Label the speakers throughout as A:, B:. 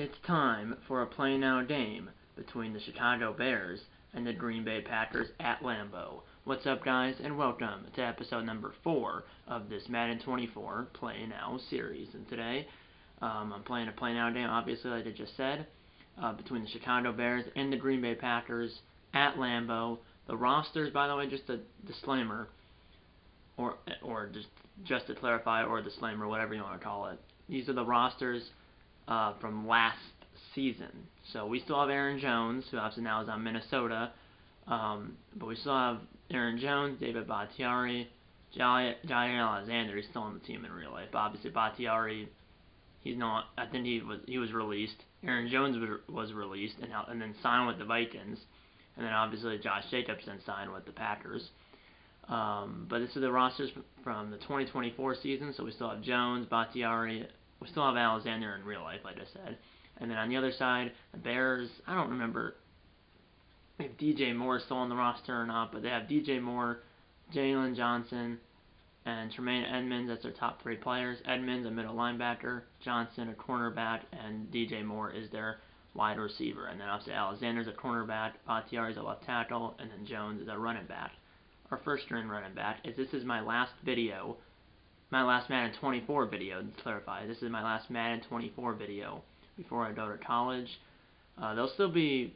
A: It's time for a play now game between the Chicago Bears and the Green Bay Packers at Lambeau. What's up, guys, and welcome to episode number 4 of this Madden 24 Play Now series. And today, I'm playing a play now game, obviously, like I just said, between the Chicago Bears and the Green Bay Packers at Lambeau. The rosters, by the way, just a disclaimer, or just to clarify, or a disclaimer, whatever you want to call it. These are the rosters from last season. So we still have Aaron Jones, who obviously now is on Minnesota, but we still have Aaron Jones, David Bakhtiari, Jair Alexander. He's still on the team in real life. But obviously Bakhtiari, he's not. I think he was released. Aaron Jones was released and then signed with the Vikings, and then obviously Josh Jacobs then signed with the Packers. But this is the rosters from the 2024 season. So we still have Jones, Bakhtiari. We still have Alexander in real life, like I said. And then on the other side, the Bears, I don't remember if DJ Moore is still on the roster or not, but they have DJ Moore, Jalen Johnson, and Tremaine Edmonds. That's their top 3 players. Edmonds, a middle linebacker, Johnson, a cornerback, and DJ Moore is their wide receiver. And then obviously Alexander's a cornerback, Bakhtiari's a left tackle, and then Jones is a running back. Our first string running back. This is my last video. My last Madden 24 video, to clarify. This is my last Madden 24 video before I go to college. There'll still be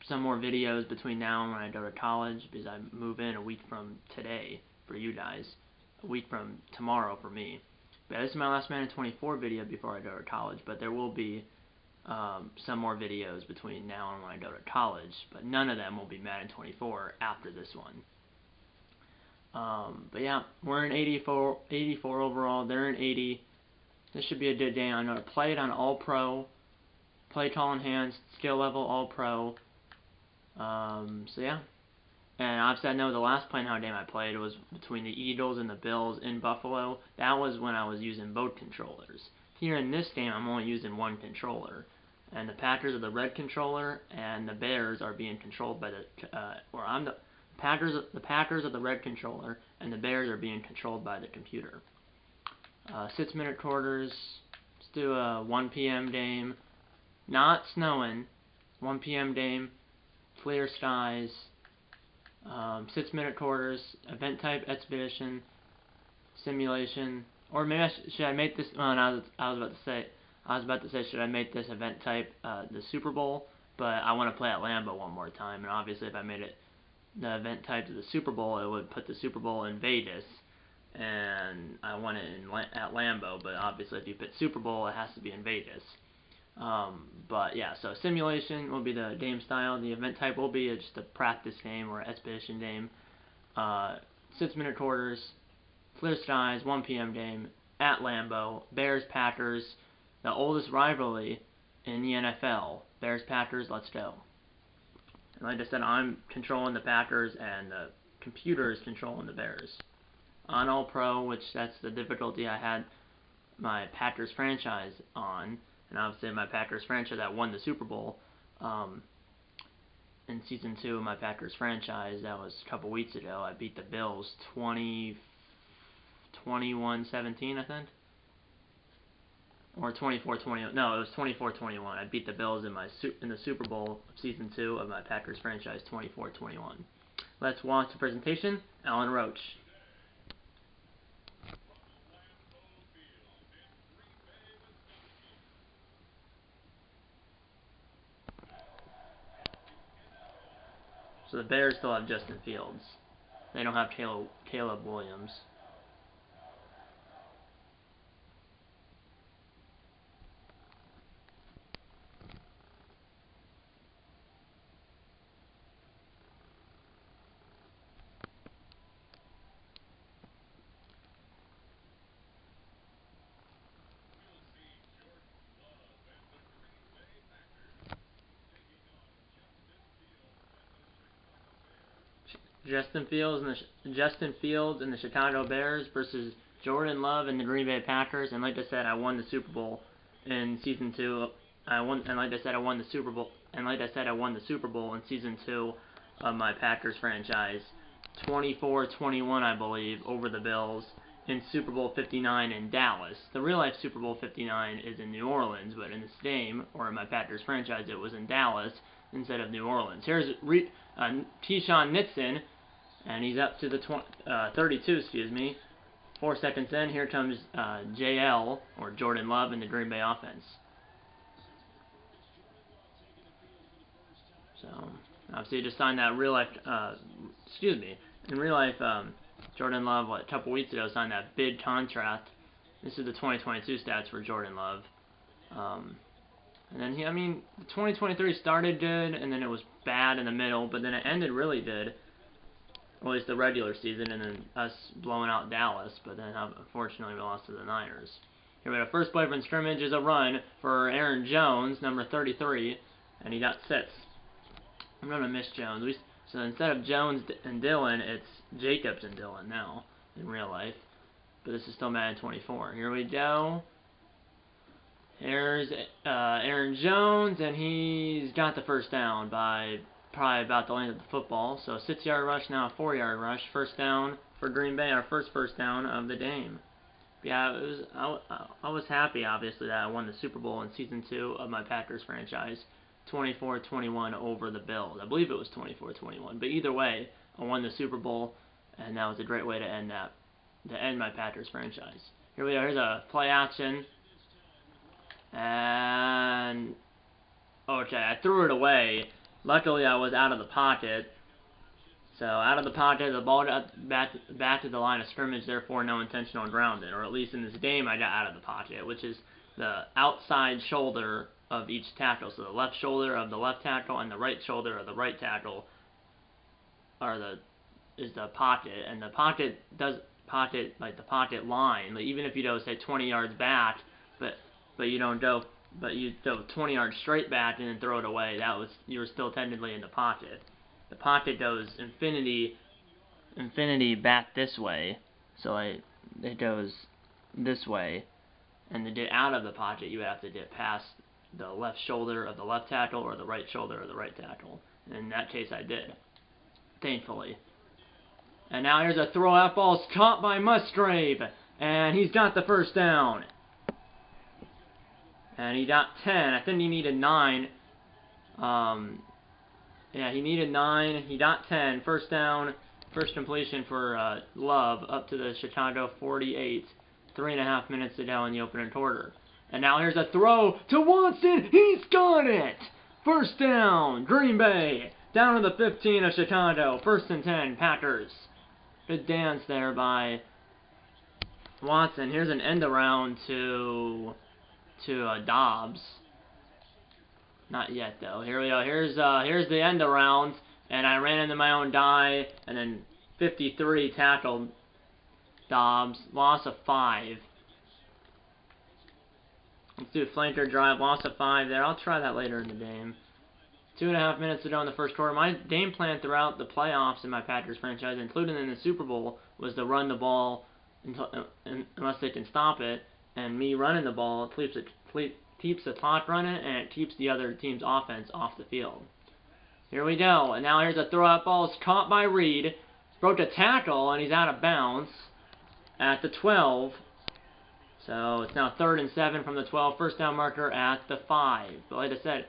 A: some more videos between now and when I go to college, because I move in a week from today for you guys, a week from tomorrow for me. But this is my last Madden 24 video before I go to college, but there will be some more videos between now and when I go to college, but none of them will be Madden 24 after this one. But yeah, we're in 84 overall. They're in 80. This should be a good game. I know I played on All-Pro, play call enhanced, skill level All-Pro. So yeah. And obviously I know the last play now game I played was between the Eagles and the Bills in Buffalo. That was when I was using both controllers. Here in this game, I'm only using one controller. And the Packers are the red controller, and the Bears are being controlled by the, the Packers are the red controller, and the Bears are being controlled by the computer. 6-minute quarters. Let's do a 1 p.m. game. Not snowing. 1 p.m. game. Clear skies. 6-minute quarters. Event type expedition. Simulation. Or maybe should I make this? Oh, no, I was about to say should I make this event type the Super Bowl? But I want to play at Lambeau one more time, and obviously if I made it the event type to the Super Bowl, it would put the Super Bowl in Vegas, and I want it at Lambeau, but obviously if you put Super Bowl, it has to be in Vegas. But yeah, so simulation will be the game style. The event type will be just a practice game or expedition game. 6-minute quarters, clear skies, 1 p.m. game at Lambeau. Bears Packers, the oldest rivalry in the NFL. Bears Packers, let's go. And like I said, I'm controlling the Packers, and the computer is controlling the Bears. On All-Pro, which that's the difficulty I had my Packers franchise on, and obviously my Packers franchise that won the Super Bowl in Season 2 of my Packers franchise. That was a couple weeks ago. I beat the Bills 21-17, I think. Or 24-21. No, it was 24-21. I beat the Bills in the Super Bowl of Season 2 of my Packers franchise, 24-21. Let's watch the presentation. Alan Roach. So the Bears still have Justin Fields. They don't have Caleb Williams. Justin Fields and the Chicago Bears versus Jordan Love and the Green Bay Packers. And like I said, I won the Super Bowl in Season 2. Like I said, I won the Super Bowl in Season 2 of my Packers franchise, 24-21, I believe, over the Bills. in Super Bowl 59 in Dallas. The real life Super Bowl 59 is in New Orleans, but in this game, or in my Packers franchise, it was in Dallas instead of New Orleans. Here's T-Shawn Nixon, and he's up to the 32, excuse me. 4 seconds in, here comes JL, or Jordan Love, in the Green Bay offense. So, obviously, he just signed that real life, in real life, Jordan Love, a couple weeks ago, signed that big contract. This is the 2022 stats for Jordan Love. And then, the 2023 started good, and then it was bad in the middle, but then it ended really good. Or at least the regular season, and then us blowing out Dallas, but then unfortunately we lost to the Niners. Here we go. First play from scrimmage is a run for Aaron Jones, number 33, and he got 6. I'm going to miss Jones. So instead of Jones and Dillon, it's Jacobs and Dillon now in real life. But this is still Madden 24. Here we go. Here's Aaron Jones, and he's got the first down by probably about the length of the football. So a 6-yard rush, now a 4-yard rush. First down for Green Bay, our first down of the game. Yeah, I was happy, obviously, that I won the Super Bowl in Season 2 of my Packers franchise. 24-21 over the Bills. I believe it was 24-21. But either way, I won the Super Bowl, and that was a great way to end my Packers franchise. Here we are. Here's a play action. And okay, I threw it away. Luckily, I was out of the pocket. So out of the pocket, the ball got back to the line of scrimmage, therefore no intentional grounding. Or at least in this game, I got out of the pocket, which is the outside shoulder of each tackle. So the left shoulder of the left tackle and the right shoulder of the right tackle is the pocket. And the pocket like the pocket line. Like even if you go say 20 yards back, but you go 20 yards straight back and then throw it away, you were still technically in the pocket. The pocket goes infinity back this way, so it goes this way, and to get out of the pocket, you would have to get past the left shoulder of the left tackle or the right shoulder of the right tackle. And in that case, I did, thankfully. And now here's a throw. That ball's caught by Musgrave, and he's got the first down. And he got 10. I think he needed 9. Yeah, he needed 9. He got 10. First down, first completion for Love up to the Chicago 48. 3.5 minutes to go in the opening quarter. And now here's a throw to Watson. He's got it. First down, Green Bay. Down to the 15 of Chicago. 1st and 10, Packers. Good dance there by Watson. Here's an end around to Dobbs. Not yet though. Here we go. Here's the end around, and I ran into my own die, and then 53 tackled Dobbs. Loss of 5. Let's do a flanker drive. Loss of 5 there. I'll try that later in the game. 2.5 minutes to go in the first quarter. My game plan throughout the playoffs in my Packers franchise, including in the Super Bowl, was to run the ball unless they can stop it. And me running the ball keeps the clock running, and it keeps the other team's offense off the field. Here we go. And now here's a throw-out ball. It's caught by Reed. Broke a tackle, and he's out of bounds at the 12. So it's now 3rd and 7 from the 12. First down marker at the 5. But like I said,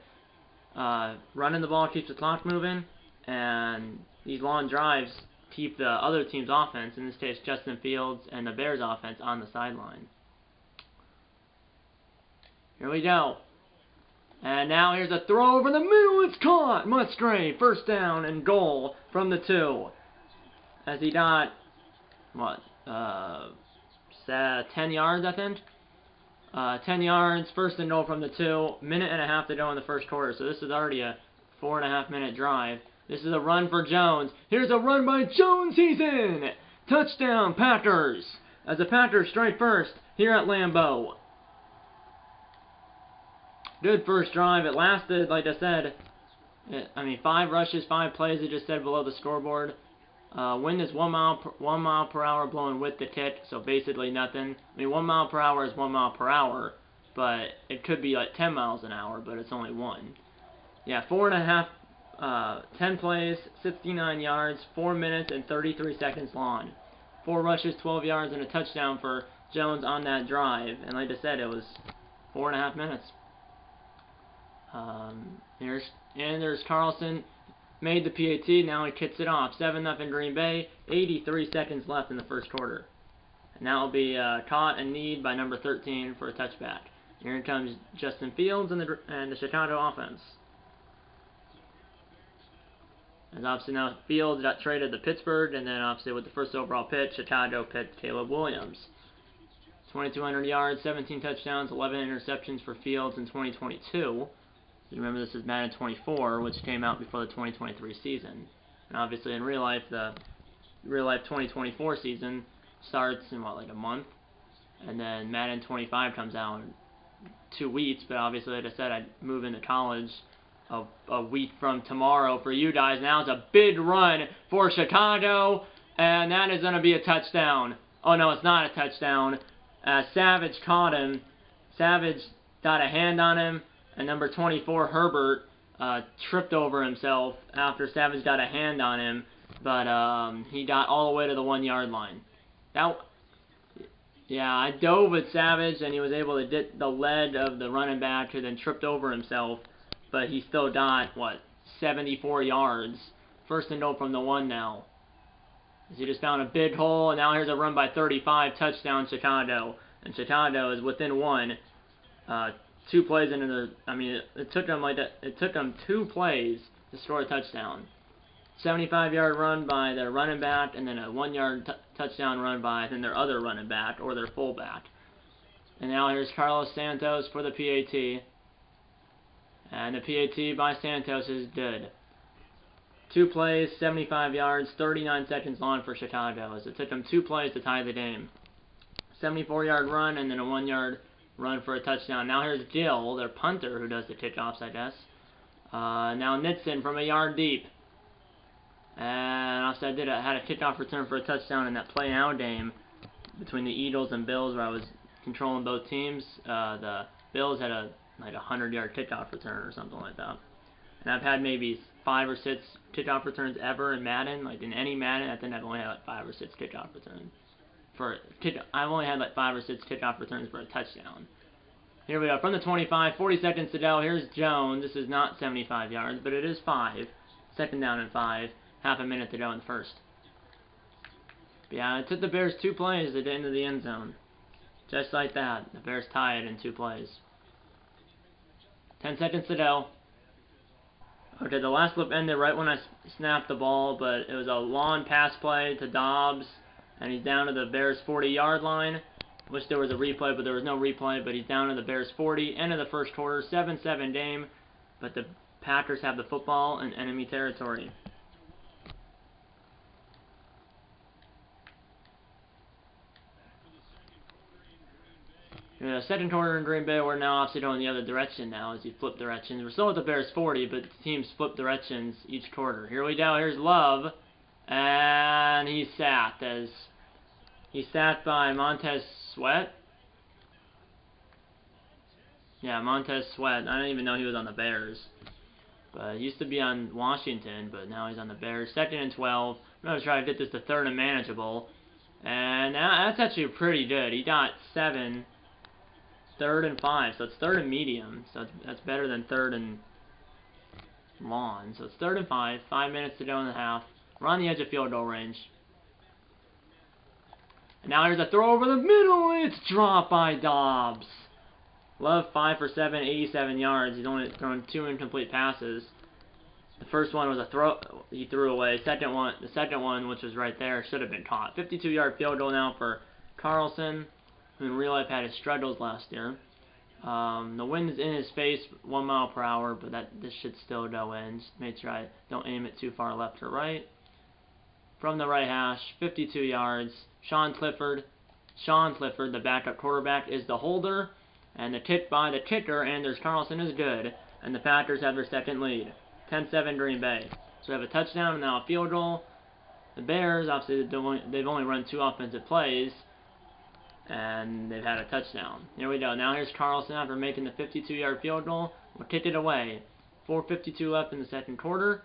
A: running the ball keeps the clock moving, and these long drives keep the other team's offense, in this case Justin Fields and the Bears offense, on the sideline. Here we go. And now here's a throw over the middle. It's caught. Musgrave. First down and goal from the 2. As he got, 10 yards, I think? 10 yards, 1st and goal from the 2. Minute and a half to go in the first quarter. So this is already a 4.5 minute drive. This is a run for Jones. Here's a run by Jones. He's in. Touchdown, Packers. As the Packers strike first here at Lambeau. Good first drive. It lasted, like I said, 5 rushes, 5 plays, it just said below the scoreboard. Wind is 1 mile per hour blowing with the kick, so basically nothing. 1 mile per hour is 1 mile per hour, but it could be like 10 miles an hour, but it's only 1. Yeah, 4.5, 10 plays, 69 yards, 4 minutes and 33 seconds long. 4 rushes, 12 yards, and a touchdown for Jones on that drive. And like I said, it was 4.5 minutes. There's Carlson. Made the PAT. Now he kicks it off. 7-0 Green Bay. 83 seconds left in the first quarter. And that will be caught and kneed by number 13 for a touchback. Here comes Justin Fields and the Chicago offense. And obviously now Fields got traded to Pittsburgh, and then obviously with the first overall pick, Chicago picked Caleb Williams. 2,200 yards, 17 touchdowns, 11 interceptions for Fields in 2022. You remember this is Madden 24, which came out before the 2023 season. And obviously in real life, the real life 2024 season starts in like a month, and then Madden 25 comes out in 2 weeks. But obviously, like I said, I move into college a week from tomorrow for you guys. Now it's a big run for Chicago, and that is going to be a touchdown. Oh no, it's not a touchdown. Savage caught him. Savage got a hand on him, and number 24 Herbert tripped over himself after Savage got a hand on him, but he got all the way to the 1-yard line. Yeah, I dove with Savage, and he was able to get the leg of the running back, who then tripped over himself, but he still got, 74 yards. First and goal from the 1 now. He just found a big hole, and now here's a run by 35, touchdown Chicago. And Chicago is within 1. 2 plays into the, it took them 2 plays to score a touchdown. 75-yard run by their running back, and then a 1-yard touchdown run by their other running back, or their fullback. And now here's Carlos Santos for the PAT. And the PAT by Santos is good. 2 plays, 75 yards, 39 seconds long for Chicago, as it took them 2 plays to tie the game. 74-yard run, and then a 1-yard run for a touchdown. Now here's Gill, their punter, who does the kickoffs, I guess. Now Nitson from a yard deep. And also I had a kickoff return for a touchdown in that play-now game between the Eagles and Bills, where I was controlling both teams. The Bills had a 100-yard kickoff return or something like that. And I've had maybe 5 or 6 kickoff returns ever in Madden. Like in any Madden, I think I've only had 5 or 6 kickoff returns. I've only had 5 or 6 kickoff returns for a touchdown. Here we go, from the 25, 40 seconds to go. Here's Jones. This is not 75 yards, but it is 5. Second down and 5. Half a minute to go in the first. But yeah, it took the Bears 2 plays to get into the end zone. Just like that, the Bears tie it in 2 plays. 10 seconds to go. Okay, the last flip ended right when I snapped the ball, but it was a long pass play to Dobbs, and he's down to the Bears 40-yard line. Wish there was a replay, but there was no replay, but he's down to the Bears 40. End of the first quarter, 7-7 game, but the Packers have the football in enemy territory. Second quarter in Green Bay, we're now obviously going the other direction now as you flip directions. We're still at the Bears 40, but teams flip directions each quarter. Here we go. Here's Love, and he's sacked by Montez Sweat. Yeah, Montez Sweat. I didn't even know he was on the Bears. But he used to be on Washington, but now he's on the Bears. 2nd and 12. I'm going to try to get this to 3rd and manageable. And that's actually pretty good. He got 7. 3rd and 5, so it's 3rd and medium, so that's better than 3rd and long. So it's 3rd and 5, 5 minutes to go in the half. We're on the edge of field goal range. And now here's a throw over the middle, it's dropped by Dobbs. Love 5 for 7, 87 yards. He's only thrown 2 incomplete passes. The first one was a throw he threw away. The second one, which was right there, should have been caught. 52-yard field goal now for Carlson, who in real life had his struggles last year. The wind is in his face, 1 mile per hour, but this should still go in. Just make sure I don't aim it too far left or right. From the right hash, 52 yards. Sean Clifford, the backup quarterback, is the holder, and the kick by the kicker, Anders Carlson, is good, and the Packers have their second lead. 10-7 Green Bay. So we have a touchdown and now a field goal. The Bears, obviously, they've only run 2 offensive plays, and they've had a touchdown. Here we go. Now here's Carlson after making the 52-yard field goal. We'll kick it away. 4:52 left in the second quarter.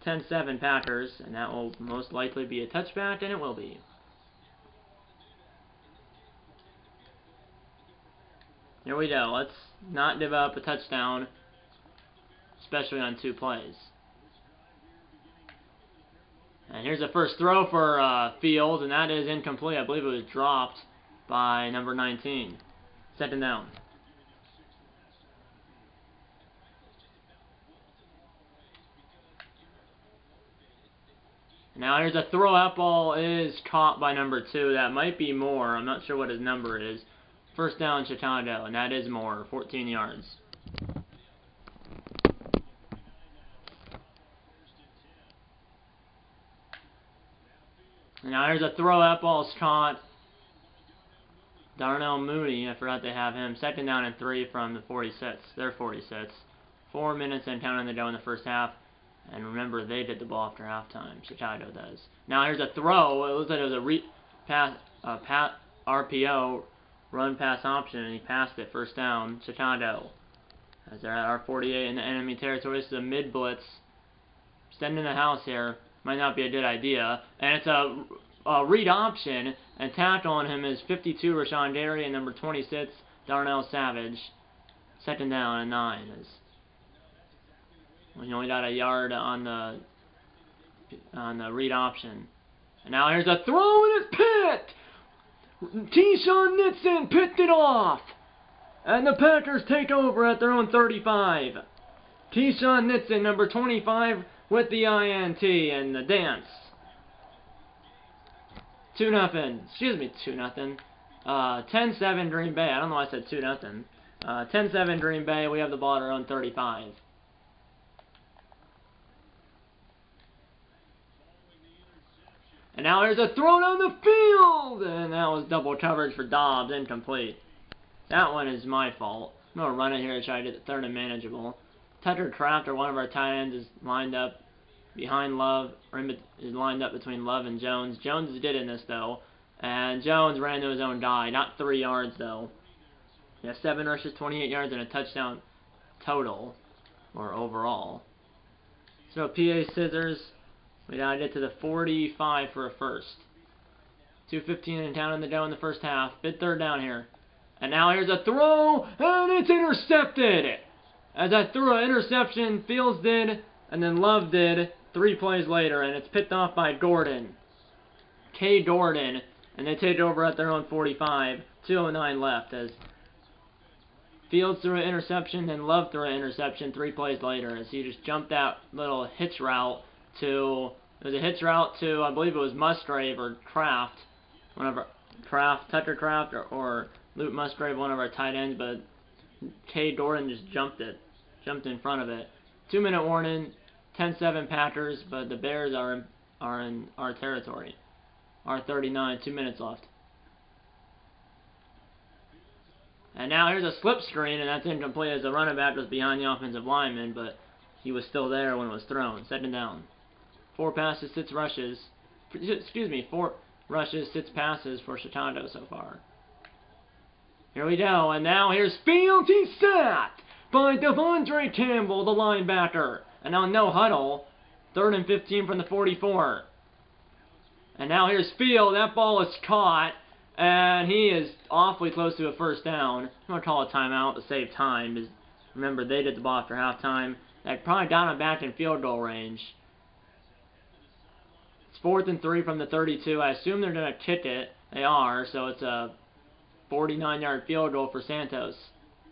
A: 10-7 Packers, and that will most likely be a touchback, and it will be. Here we go. Let's not give up a touchdown, especially on 2 plays. And here's the first throw for Fields, and that is incomplete. I believe it was dropped by number 19. 2nd down. Now here's a throw. That ball is caught by number 2. That might be Moore. I'm not sure what his number is. 1st down, Chicago, and that is Moore. 14 yards. And now here's a throw. That ball's caught. Darnell Mooney, I forgot to have him. 2nd down and 3 from the 46. They're 46. 4 minutes and counting the dough in the first half. And remember, they did the ball after halftime. Chicago does. Now here's a throw. It looks like it was a RPO, run pass option, and he passed it. 1st down, Chicago. As they're at our 48 in the enemy territory. This is a mid blitz. Sending the house here might not be a good idea. And it's a read option, and tackling him is 52 Rashawn Derry and number 26 Darnell Savage. 2nd down and 9 is. When you only got a yard on the read option. And now here's a throw, and it's picked! Keyshawn Nixon picked it off! And the Packers take over at their own 35. Keyshawn Nixon, number 25, with the INT and the dance. 2-0. Excuse me, 2-0. 10-7 Green Bay. I don't know why I said 2-0. 10-7 Green Bay. We have the ball at our own 35. And now there's a throw down the field! And that was double coverage for Dobbs, incomplete. That one is my fault. I'm going to run it here to try to get the 3rd and manageable. Tucker Kraft, or one of our tight ends, is lined up behind Love, or is lined up between Love and Jones. Jones is good in this, though. And Jones ran into his own guy. Not 3 yards, though. He has 7 rushes, 28 yards, and a touchdown total, or overall. So PA Scissors. We gotta get to the 45 for a first. 2:15 and down in the dough in the first half. Big 3rd down here. And now here's a throw, and it's intercepted! As I threw an interception, Fields did, and then Love did 3 plays later, and it's picked off by Gordon. K. Gordon, and they take over at their own 45. 2:09 left, as Fields threw an interception, and Love threw an interception 3 plays later, as he just jumped that little hitch route to, it was a hitch route to, I believe it was Musgrave or Kraft, Tucker Kraft or Luke Musgrave, one of our tight ends, but K. Gordon just jumped in front of it. 2-minute warning, 10-7 Packers, but the Bears are in our territory. Our 39, 2 minutes left. And now here's a slip screen, and that's incomplete as the running back was behind the offensive lineman, but he was still there when it was thrown. 2nd down. 4 passes, 6 rushes. Excuse me, 4 rushes, 6 passes for Chicago so far. Here we go, and now here's Fields. He's sacked by Devondre Campbell, the linebacker. And now no huddle. 3rd and 15 from the 44. And now here's Field. That ball is caught, and he is awfully close to a 1st down. I'm going to call a timeout to save time, because remember, they did the ball after halftime. That probably got him back in field goal range. It's 4th and 3 from the 32. I assume they're going to kick it. They are, so it's a 49-yard field goal for Santos.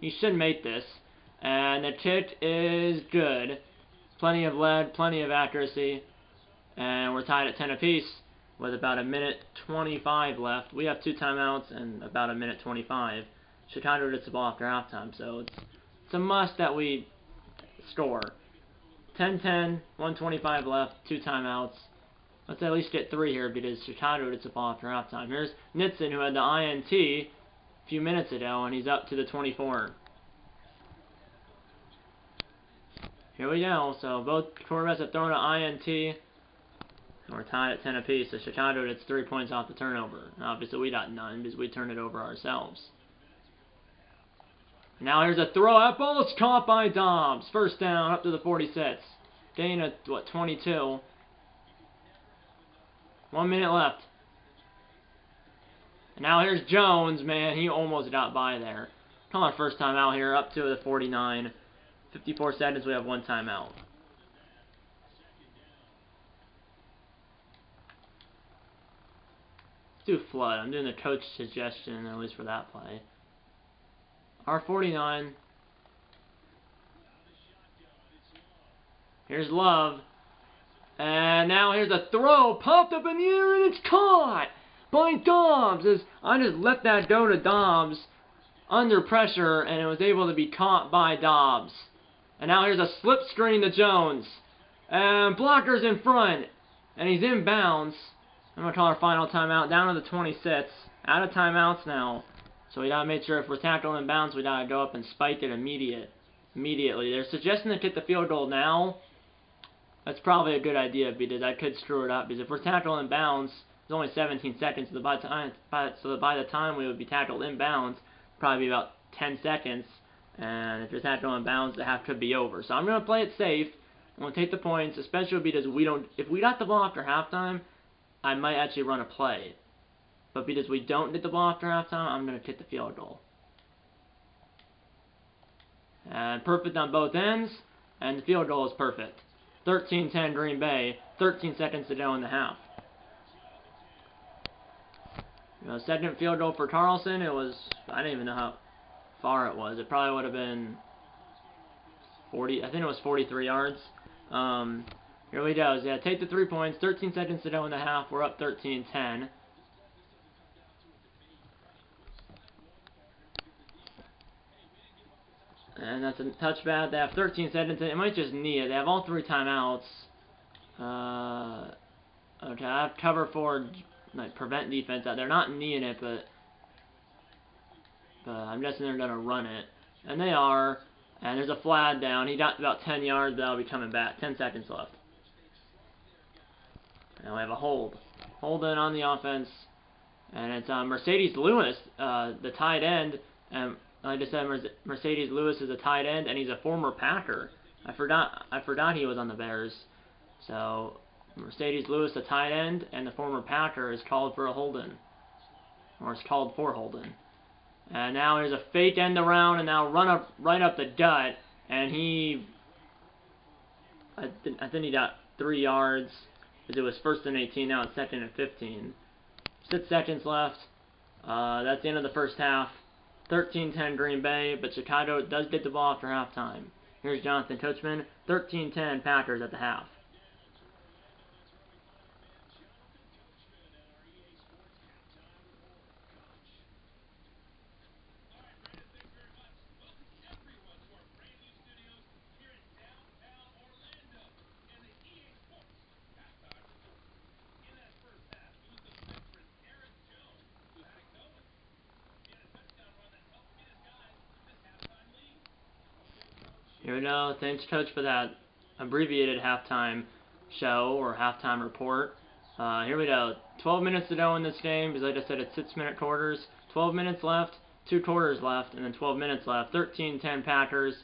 A: He should make this. And the kick is good. Plenty of lead, plenty of accuracy. And we're tied at 10 apiece with about 1:25 left. We have 2 timeouts and about 1:25. Chicago gets the ball after halftime, so it's a must that we score. 10-10, 1:25 left, 2 timeouts. Let's at least get 3 here because Chicago gets the ball after halftime. Here's Nitson, who had the INT a few minutes ago, and he's up to the 24. Here we go. So both quarterbacks have thrown an INT. And we're tied at 10 apiece. So Chicago gets 3 points off the turnover. And obviously we got none because we turned it over ourselves. Now here's a throw. That ball is caught by Dobbs. 1st down up to the 46. Gain of, 22. 1 minute left. And now here's Jones, man. He almost got by there. Call our first timeout here, up to the 49. 54 seconds, we have one timeout. Let's do flood. I'm doing the coach suggestion, at least for that play. R49. Here's Love. And now here's a throw. Popped up in the air, and it's caught by Dobbs. I just let that go to Dobbs under pressure, and it was able to be caught by Dobbs. And now here's a slip screen to Jones. And blocker's in front. And he's in bounds. I'm going to call our final timeout down to the 26. Out of timeouts now. So we got to make sure if we're tackled in bounds, we got to go up and spike it immediately. They're suggesting to kick the field goal now. That's probably a good idea because I could screw it up. Because if we're tackled in bounds, there's only 17 seconds. So by the time we would be tackled in bounds, probably about 10 seconds. And if you're tackled in bounds, the half could be over. So I'm going to play it safe. I'm going to take the points, especially because if we got the ball after halftime, I might actually run a play. But because we don't get the ball after halftime, I'm going to kick the field goal. And perfect on both ends, and the field goal is perfect. 13-10 Green Bay, 13 seconds to go in the half. Second field goal for Carlson, I didn't even know how far it was. It probably would have been 40, I think it was 43 yards. Here we go. Yeah, take the 3 points, 13 seconds to go in the half. We're up 13-10. And that's a touchback. They have 13 seconds. It might just knee it. They have all 3 timeouts. Okay, I have cover for prevent defense out. They're not kneeing it, but I'm guessing they're going to run it. And they are. And there's a flag down. He got about 10 yards, but that'll be coming back. 10 seconds left. And we have a hold. Hold in on the offense. And it's Mercedes Lewis, the tight end. And like I said, Mercedes Lewis is a tight end, and he's a former Packer. I forgot he was on the Bears. So Mercedes Lewis, the tight end, and the former Packer is called for a holding, or is called for holding. And now there's a fake end around, and now right up the gut, and I think he got 3 yards because it was 1st and 18. Now it's 2nd and 15. 6 seconds left. That's the end of the first half. 13-10 Green Bay, but Chicago does get the ball after halftime. Here's Jonathan Coachman. 13-10 Packers at the half. Here we go. Thanks, Coach, for that abbreviated halftime show or halftime report. Here we go. 12 minutes to go in this game, because like I said, it's 6-minute quarters. 12 minutes left, 2 quarters left, and then 12 minutes left. 13-10 Packers,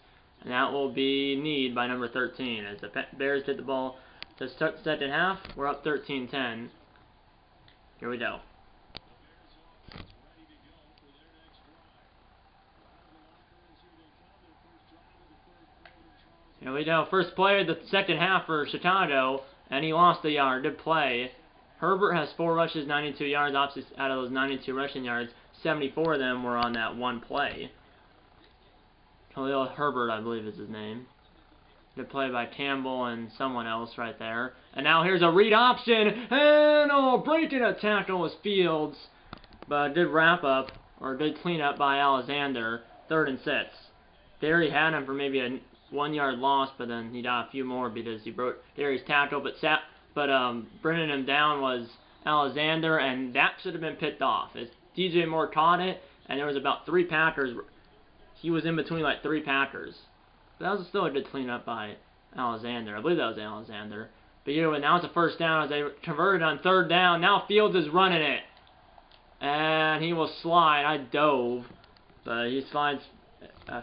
A: and that will be kneed by number 13. As the Bears get the ball to start the second half, we're up 13-10. Here we go. Here we go. First play of the second half for Chicago, and he lost a yard. Good play. Herbert has 4 rushes, 92 yards. Obviously, out of those 92 rushing yards, 74 of them were on that one play. Khalil Herbert, I believe is his name. Good play by Campbell and someone else right there. And now here's a read option, and breaking a tackle was Fields. But a good wrap-up, or a good cleanup by Alexander. 3rd and 6. Derry had him for maybe a 1-yard loss, but then he got a few more because he broke Derry's tackle. But bringing him down was Alexander, and that should have been picked off. As DJ Moore caught it, and there was about 3 Packers. He was in between like 3 Packers. But that was still a good cleanup by Alexander. I believe that was Alexander. But anyway, now it's a first down as they converted on 3rd down. Now Fields is running it. And he will slide. I dove. But he slides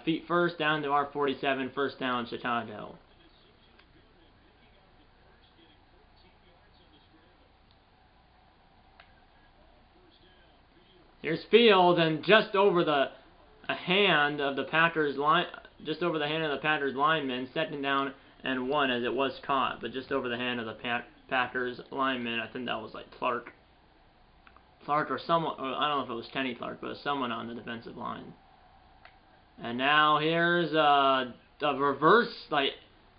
A: feet first down to our 47, first down, Chicago. Here's Fields, and just over the a hand of the Packers line, just over the hand of the Packers lineman, 2nd down and 1 as it was caught, but just over the hand of the Packers lineman. I think that was like Clark or someone, or I don't know if it was Kenny Clark, but it was someone on the defensive line. And now here's a reverse, like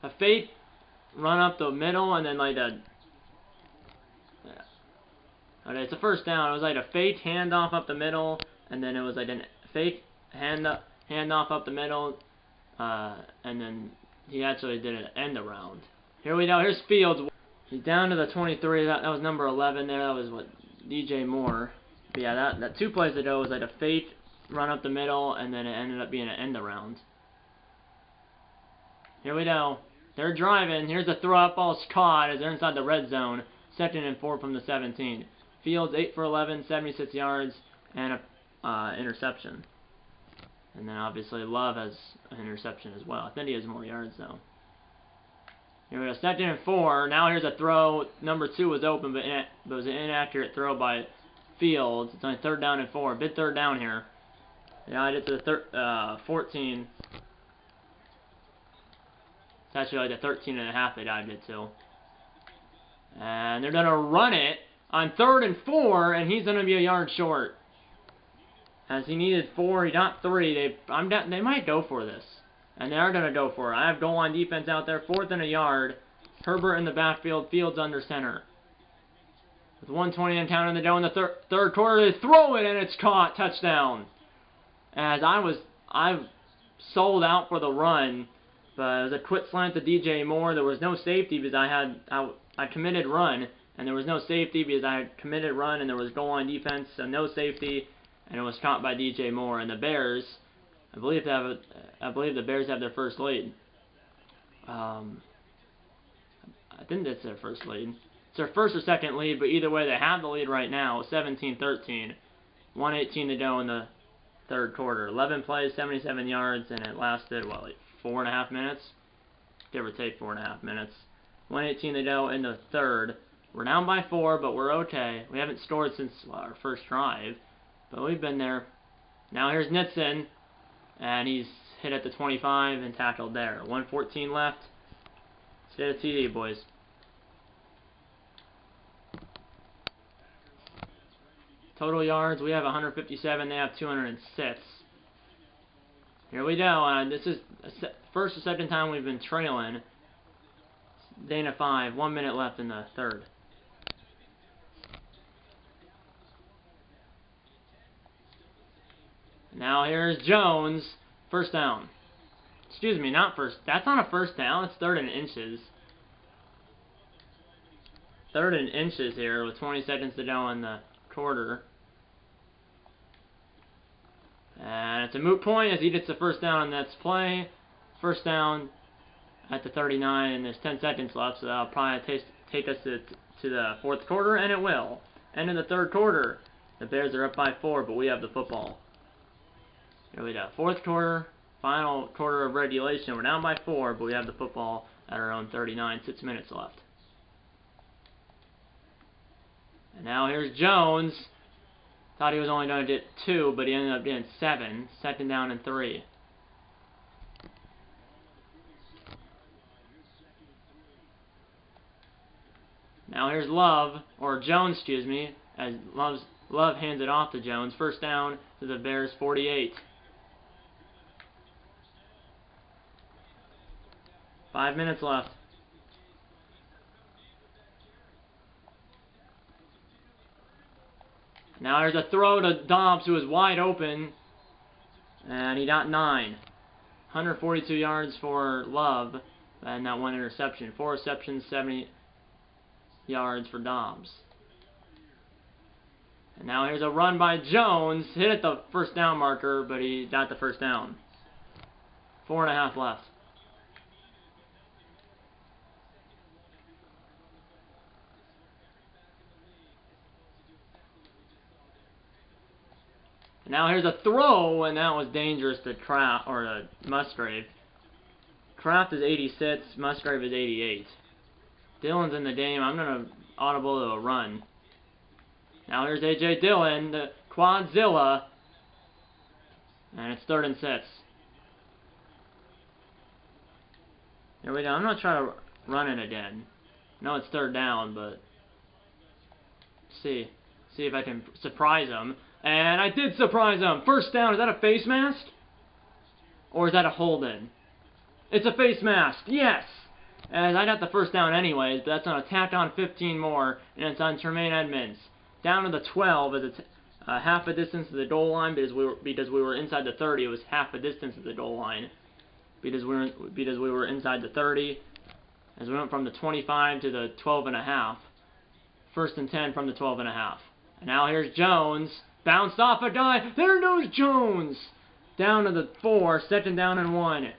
A: a fake run up the middle, and then like a, okay, it's a 1st down. It was like a fake handoff up the middle, and then it was like a fake handoff up the middle, and then he actually did an end around. Here we go. Here's Fields. He's down to the 23. That was number 11 there. That was what, DJ Moore. But yeah, that 2 plays ago was like a fake run up the middle, and then it ended up being an end around. Here we go. They're driving. Here's a throw. Up ball's caught as they're inside the red zone. 2nd and 4 from the 17. Fields 8 for 11, 76 yards, and a interception. And then obviously Love has an interception as well. I think he has more yards though. Here we go. 2nd and 4. Now here's a throw. Number 2 was open, but it was an inaccurate throw by Fields. It's only 3rd down and 4. Big 3rd down here. Yeah, I did to the 14. It's actually like the 13 and a half they dived it to. And they're going to run it on 3rd and 4, and he's going to be a yard short. As he needed 4, he got 3. They might go for this. And they are going to go for it. I have goal line defense out there. 4th and a yard. Herbert in the backfield. Fields under center. With 1:20 and counting to go in the third quarter, they throw it, and it's caught. Touchdown. As I sold out for the run, but it was a quick slant to DJ Moore. There was no safety because I committed run, and there was no safety because I had committed run, and there was goal line defense, so no safety, and it was caught by DJ Moore. And the Bears, I believe the Bears have their first lead. I think that's their first lead. It's their first or second lead, but either way, they have the lead right now, 17-13. 1:18 to go in the 3rd quarter. 11 plays, 77 yards, and it lasted, what, like 4.5 minutes? Give or take 4.5 minutes. 1:18 to go in the 3rd. We're down by 4, but we're okay. We haven't scored since our first drive, but we've been there. Now here's Nitson, and he's hit at the 25 and tackled there. 1:14 left. Let's get a TD, boys. Total yards, we have 157, they have 206. Here we go. This is first or second time we've been trailing. Dana 5, 1 minute left in the 3rd. Now here's Jones, 1st down. Excuse me, not first. That's not a 1st down. It's 3rd and inches. 3rd and inches here with 20 seconds to go in the quarter. And it's a moot point as he gets the 1st down on that play. 1st down at the 39, and there's 10 seconds left, so that'll probably take us to the 4th quarter, and it will. End of the 3rd quarter. The Bears are up by 4, but we have the football. Here we go. 4th quarter, final quarter of regulation. We're down by 4, but we have the football at our own 39. 6 minutes left. And now here's Jones. Thought he was only going to get 2, but he ended up getting 7. 2nd down and 3. Now here's Love, or Jones, excuse me, as Love hands it off to Jones. 1st down to the Bears 48. 5 minutes left. Now there's a throw to Dobbs, who was wide open, and he got 9. 142 yards for Love, and that 1 interception. 4 receptions, 70 yards for Dobbs. And now here's a run by Jones, hit at the 1st down marker, but he got the 1st down. 4.5 left. Now here's a throw, and that was dangerous to Kraft, or to Musgrave. Kraft is 86, Musgrave is 88. Dillon's in the game. I'm going to audible to a run. Now here's A.J. Dillon, the Quadzilla. And it's 3rd and 6. Here we go. I'm going to try to run it again. No, it's 3rd down, but see if I can surprise him. And I did surprise him. 1st down. Is that a face mask? Or is that a hold-in? It's a face mask. Yes! As I got the 1st down anyways, but that's on a tack on 15 more, and it's on Tremaine Edmonds. Down to the 12 as it's half a distance to the goal line because we were inside the 30. It was half a distance to the goal line because we were inside the 30. As we went from the 25 to the 12.5. 1st and 10 from the 12.5. And now here's Jones. Bounced off a guy. There goes Jones. Down to the 4. 2nd down and 1.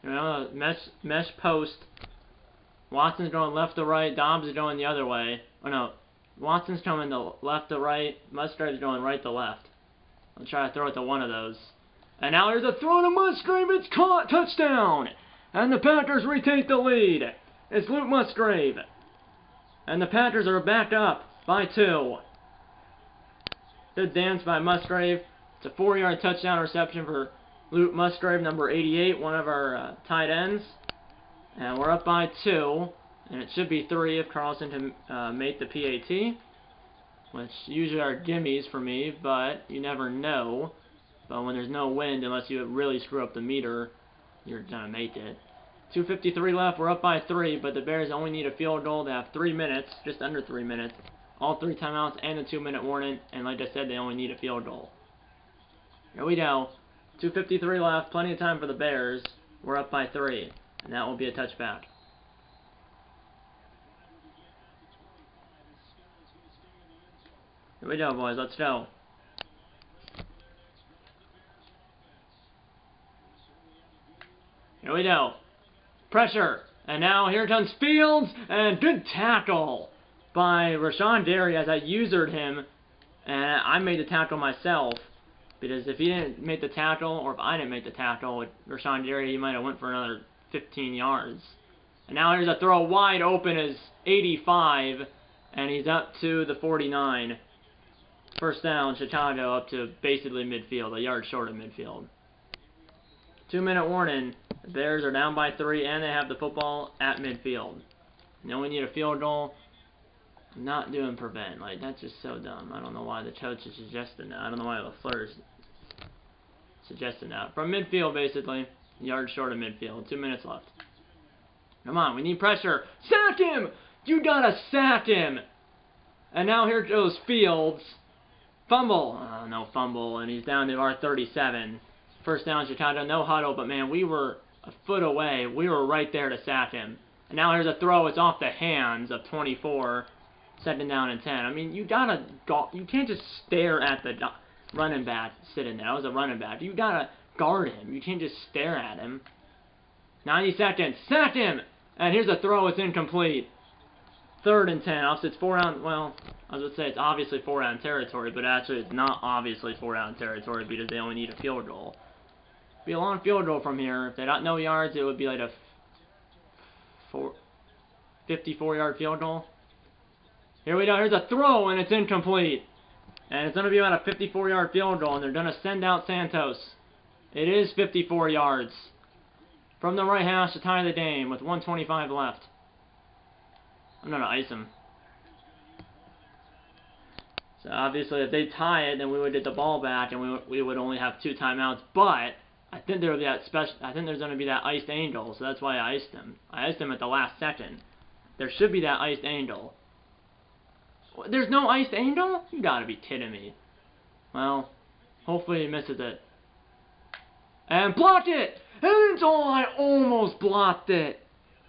A: You know, mesh post. Watson's going left to right. Dobbs is going the other way. Oh no, Watson's coming to left to right. Musgrave's going right to left. I'll try to throw it to one of those. And now here's a throw to Musgrave. It's caught. Touchdown. And the Packers retake the lead. It's Luke Musgrave. And the Packers are back up by 2. Good dance by Musgrave. It's a 4-yard touchdown reception for Luke Musgrave, number 88, one of our tight ends. And we're up by 2. And it should be 3 if Carlson can make the PAT. Which usually are gimmies for me, but you never know. But when there's no wind, unless you really screw up the meter, you're going to make it. 2:53 left, we're up by 3, but the Bears only need a field goal. They have 3 minutes, just under 3 minutes. All 3 timeouts and a 2-minute warning, and like I said, they only need a field goal. Here we go. 2:53 left, plenty of time for the Bears. We're up by 3, and that will be a touchback. Here we go, boys. Let's go. Here we go. Pressure. And now here comes Fields. And good tackle by Rashawn Derry as I usered him. And I made the tackle myself. Because if he didn't make the tackle, or if I didn't make the tackle with Rashawn Derry, he might have went for another 15 yards. And now here's a throw wide open as 85. And he's up to the 49. 1st down, Chicago up to basically midfield, a yard short of midfield. 2-minute warning. The Bears are down by 3, and they have the football at midfield. Now we need a field goal. I'm not doing prevent. Like, that's just so dumb. I don't know why the coach is suggesting that. I don't know why LaFleur is suggesting that. From midfield, basically, yard short of midfield. 2 minutes left. Come on, we need pressure. Sack him! You gotta sack him! And now here goes Fields. Fumble. No fumble, and he's down to our 37. 1st down, Chicago, no huddle, but man, we were a foot away. We were right there to sack him. And now here's a throw. It's off the hands of 24. 2nd down and 10. I mean, you gotta go. You can't just stare at the running back sitting there. That was a running back. You gotta guard him. You can't just stare at him. 90 seconds. Sack him! And here's a throw. It's incomplete. 3rd and 10. Obviously, it's 4 down. Well, I was going to say it's obviously 4 down territory, but actually it's not obviously 4 down territory because they only need a field goal. It'd be a long field goal from here. If they got no yards, it would be like a 54-yard field goal. Here we go. Here's a throw, and it's incomplete. And it's going to be about a 54-yard field goal, and they're going to send out Santos. It is 54 yards. From the right hash to tie the game with 1:25 left. I'm going to ice him. So obviously, if they tie it, then we would get the ball back, and we would only have 2 timeouts. But I think there would be that I think there's going to be that iced angle, so that's why I iced him. I iced him at the last second. There should be that iced angle. There's no iced angle? You got to be kidding me. Well, hopefully he misses it. And blocked it. And it's I almost blocked it.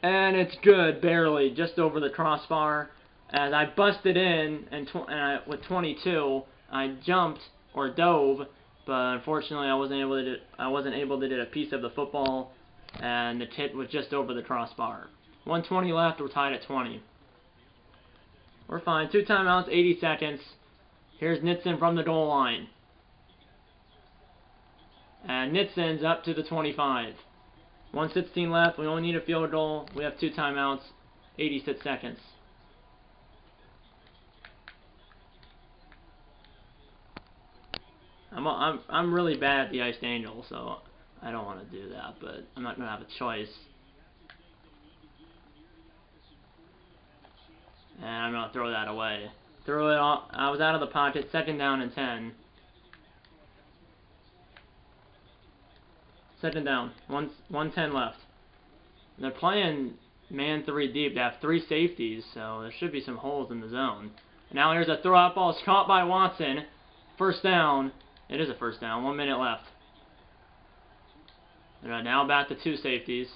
A: And it's good, barely, just over the crossbar. As I busted in, and with 22, I jumped or dove, but unfortunately I wasn't able to get a piece of the football, and the tip was just over the crossbar. 1:20 left. We're tied at 20. We're fine. 2 timeouts, 80 seconds. Here's Nitson from the goal line, and Nitson's up to the 25. 1:16 left. We only need a field goal. We have 2 timeouts, 86 seconds. I'm really bad at the iced angel, so I don't want to do that, but I'm not gonna have a choice. And I'm gonna throw that away. Throw it off. I was out of the pocket. 2nd down and 10. 2nd down. 1:10 left. They're playing man 3 deep. They have 3 safeties, so there should be some holes in the zone. And now here's a throw out ball. It's caught by Watson. 1st down. It is a 1st down. 1 minute left. They're now back to 2 safeties.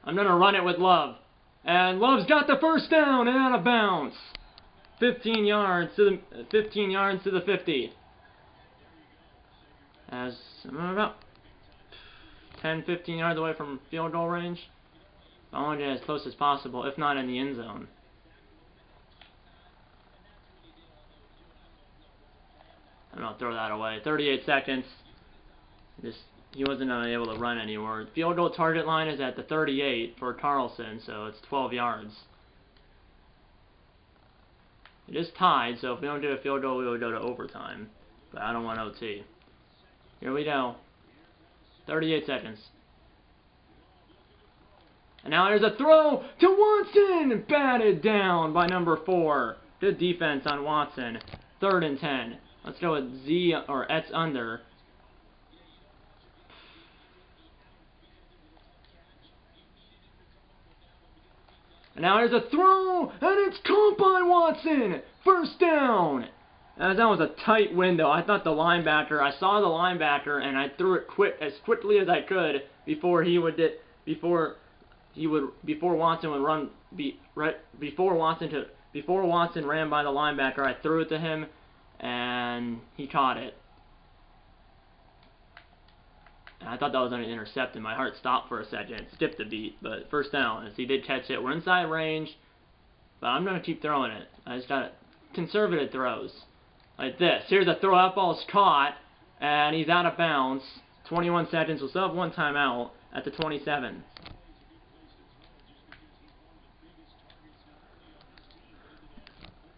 A: I'm going to run it with Love. And Love's got the 1st down and out of bounds. 15 yards to the 50. As I'm about 10-15 yards away from field goal range. I want to get as close as possible, if not in the end zone. I'm going to throw that away. 38 seconds. He wasn't able to run anymore. Field goal target line is at the 38 for Carlson, so it's 12 yards. It is tied, so if we don't do a field goal, we will go to overtime. But I don't want OT. Here we go. 38 seconds. And now there's a throw to Watson! Batted down by number 4. Good defense on Watson. 3rd and 10. Let's go with Z or Etz under. And now there's a throw, and it's caught by Watson. 1st down. That was a tight window. I thought the linebacker. I saw the linebacker, and I threw it as quickly as I could before Watson would run. Before Watson ran by the linebacker, I threw it to him, and he caught it. And I thought that was going to intercept, and my heart stopped for a second. It skipped a beat, but 1st down. As he did catch it, we're inside range, but I'm going to keep throwing it. I just got conservative throws. Like this. Here's a throw. That ball's caught, and he's out of bounds. 21 seconds. We'll still have 1 timeout at the 27.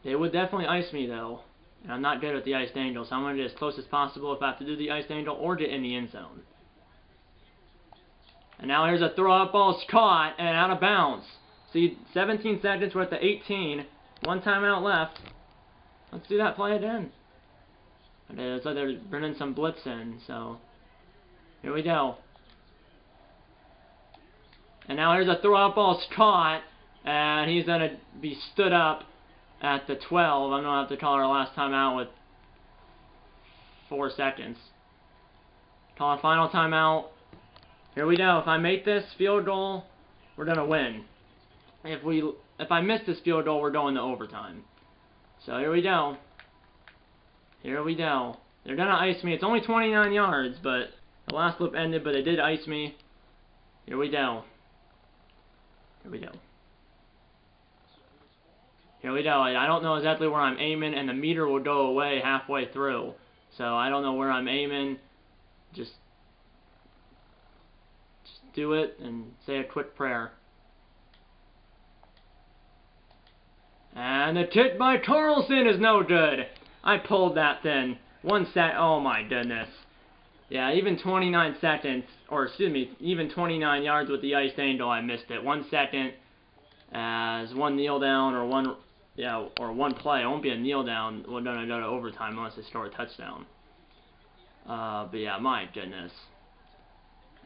A: They would definitely ice me, though. And I'm not good at the iced angel, so I'm going to get as close as possible if I have to do the iced angel or get in the end zone. And now here's a throw out ball. It's caught and out of bounds. See, 17 seconds. We're at the 18. 1 timeout left. Let's do that play again. It looks like they're bringing some blitz in, so here we go. And now here's a throw out ball. It's caught, and he's going to be stood up at the 12. I'm going to have to call our last timeout with 4 seconds. Call a final timeout. Here we go. If I make this field goal, we're going to win. If I miss this field goal, we're going to overtime. So here we go. Here we go. They're going to ice me. It's only 29 yards, but the last loop ended, but they did ice me. Here we go. Here we go. Here we go. I don't know exactly where I'm aiming, and the meter will go away halfway through. So I don't know where I'm aiming. Just do it and say a quick prayer. And the kick by Carlson is no good. I pulled that then. 1 sec. Oh my goodness. Yeah, even 29 seconds, or excuse me, even 29 yards with the iced angel, I missed it. 1 second as 1 kneel down or 1 play. It won't be a kneel down. We're gonna go to overtime unless they score a touchdown. But yeah, my goodness.